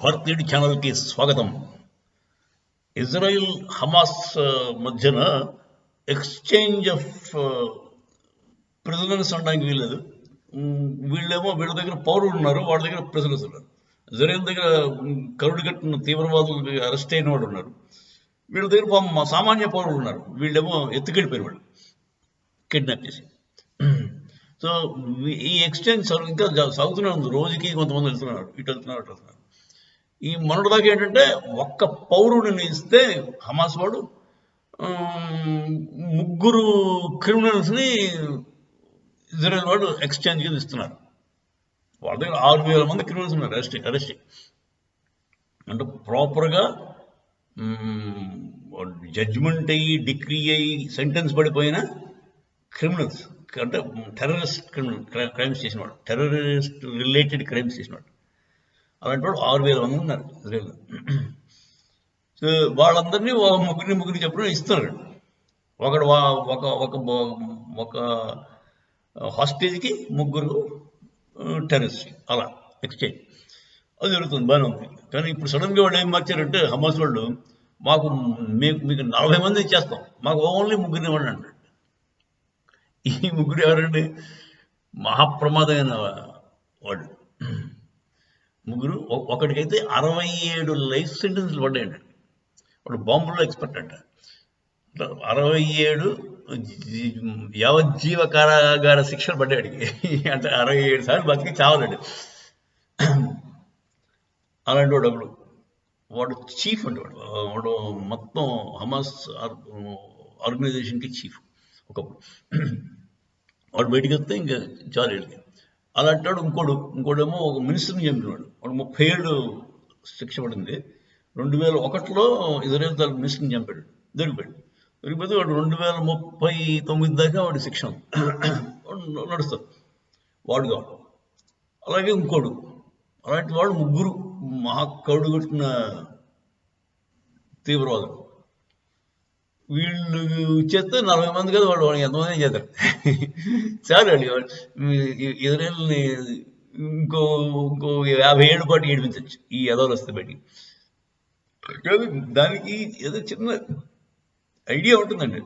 భారతీయుడి ఛానల్కి స్వాగతం. Israel Hamas మధ్యన ఎక్స్చేంజ్ ఆఫ్ ప్రిజనర్స్ అనడానికి వీల్లేదు. వీళ్ళేమో వీళ్ళ దగ్గర పౌరులు ఉన్నారు, వాళ్ళ దగ్గర ప్రిజనర్స్ ఉన్నారు. ఇజ్రాయిల్ దగ్గర కరుడు కట్టిన తీవ్రవాదులు అరెస్ట్ అయిన వాళ్ళు ఉన్నారు, వీళ్ళ దగ్గర సామాన్య పౌరులు ఉన్నారు. వీళ్ళేమో ఎత్తుకెళ్ళిపోయిన వాళ్ళు, కిడ్నాప్ చేసి. సో ఈ ఎక్స్చేంజ్ ఇంకా సాగుతూనే ఉంది. రోజుకి కొంతమంది వెళ్తున్నారు, ఇటు వెళ్తున్నారు, అటు వెళ్తున్నారు. ఈ మొన్నటిదాకా ఏంటంటే ఒక్క పౌరుడిని ఇస్తే హమాస్ వాడు 3 క్రిమినల్స్ని ఇజ్రాయెల్ వాడు ఎక్స్చేంజ్ కింద ఇస్తున్నారు. వాళ్ళ దగ్గర 6,000 మంది క్రిమినల్స్ ఉన్నారు అరెస్ట్ అంటే ప్రాపర్గా జడ్జిమెంట్ అయ్యి డిగ్రీ అయ్యి సెంటెన్స్ పడిపోయిన క్రిమినల్స్, అంటే టెర్రరిస్ట్ క్రైమ్స్ చేసినవాడు, టెర్రరిస్ట్ రిలేటెడ్ క్రైమ్స్ చేసినవాడు. అలాంటి వాడు 6,000 మంది ఉన్నారు ఇజ్రాయెల్. సో వాళ్ళందరినీ ముగ్గురిని చెప్పడం ఇస్తున్నారు. ఒకడు ఒక హాస్టేజ్కి 3 టెర్రరిస్ట్, అలా ఎక్స్చేంజ్ అది జరుగుతుంది, బాగానే ఉంది. కానీ ఇప్పుడు సడన్గా వాళ్ళు ఏం మార్చారంటే హమాస్ వాళ్ళు, మీకు 40 మంది ఇచ్చేస్తాం, మాకు ఓన్లీ 3 ఇవ్వండి అన్నాడు. ఈ 3 ఎవరండి? మహాప్రమాదమైన వాళ్ళు 3. ఒకటికైతే 67 లైఫ్ సెంటెన్స్లు పడ్డాయండి. వాడు బాంబుల్లో ఎక్స్పర్ట్ అంట. 67 యావజ్జీవ కారాగార శిక్షలు పడ్డాడికి, అంటే 67 సార్లు బతికి చావాలండి. అలాంటి వాడు చీఫ్ అంటే వాడు మొత్తం హమాస్ ఆర్గనైజేషన్కి చీఫ్ ఒకప్పుడు. వాడు బయటికి వస్తే ఇంకా చాలు వీళ్ళకి. అలాంటి వాడు ఇంకోడేమో ఒక మినిస్టర్ని చంపినాడు. వాడు 30 ఏళ్ళు శిక్ష పడింది. 2001లో ఇజ్రాయెల్ మినిస్టర్ని చంపాడు, దొరికిపోతే వాడు 2039 దాకా వాడి శిక్ష నడుస్తుంది. వాడు కాదు. అలాగే ఇంకోడు, అలాంటి వాడు 3 మహాకరుడు కొట్టిన తీవ్రవాదులు. వీళ్ళు చేస్తే 40 మంది కదా, వాళ్ళు ఎంతమంది చేస్తారు. చాలు అండి. ఇజ్రాయెల్ని ఇంకో 50 ఏళ్ళ పాటు ఏడిపించవచ్చు ఈ ఎదవలు వస్తే బయటికి. కానీ దానికి ఏదో చిన్న ఐడియా ఉంటుందండి.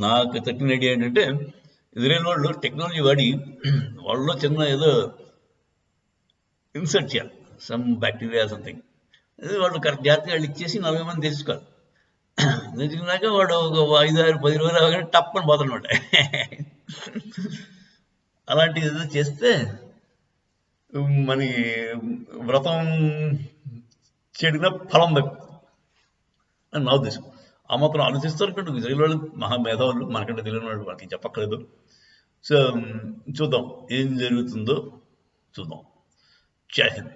నాకు తట్టిన ఐడియా ఏంటంటే, ఇజ్రాయెల్ వాళ్ళు టెక్నాలజీ వాడి వాళ్ళలో చిన్న ఏదో ఇన్సర్ట్ చేయాలి, సమ్ బ్యాక్టీరియా సంథింగ్. వాళ్ళు కరెక్ట్ జాగ్రత్తగా వాళ్ళు ఇచ్చేసి 40 మంది తెచ్చుకోవాలి. తెచ్చుకున్నాక వాడు ఒక 5-6-10 రోజులు అవగానే టప్పని పోతానమాట. అలాంటిది ఏదో చేస్తే మనకి వ్రతం చెడిన ఫలం దక్కుతుంది అని నా ఉద్దేశం. ఆ మాత్రం ఆలోచిస్తారు కంటే ఇజ్రాయెల్ వాళ్ళు మహామేధావులు, మనకంటే తెలియని వాళ్ళు, వాళ్ళకి చెప్పక్కర్లేదు. సో చూద్దాం ఏం జరుగుతుందో చూద్దాం. జై హింద్.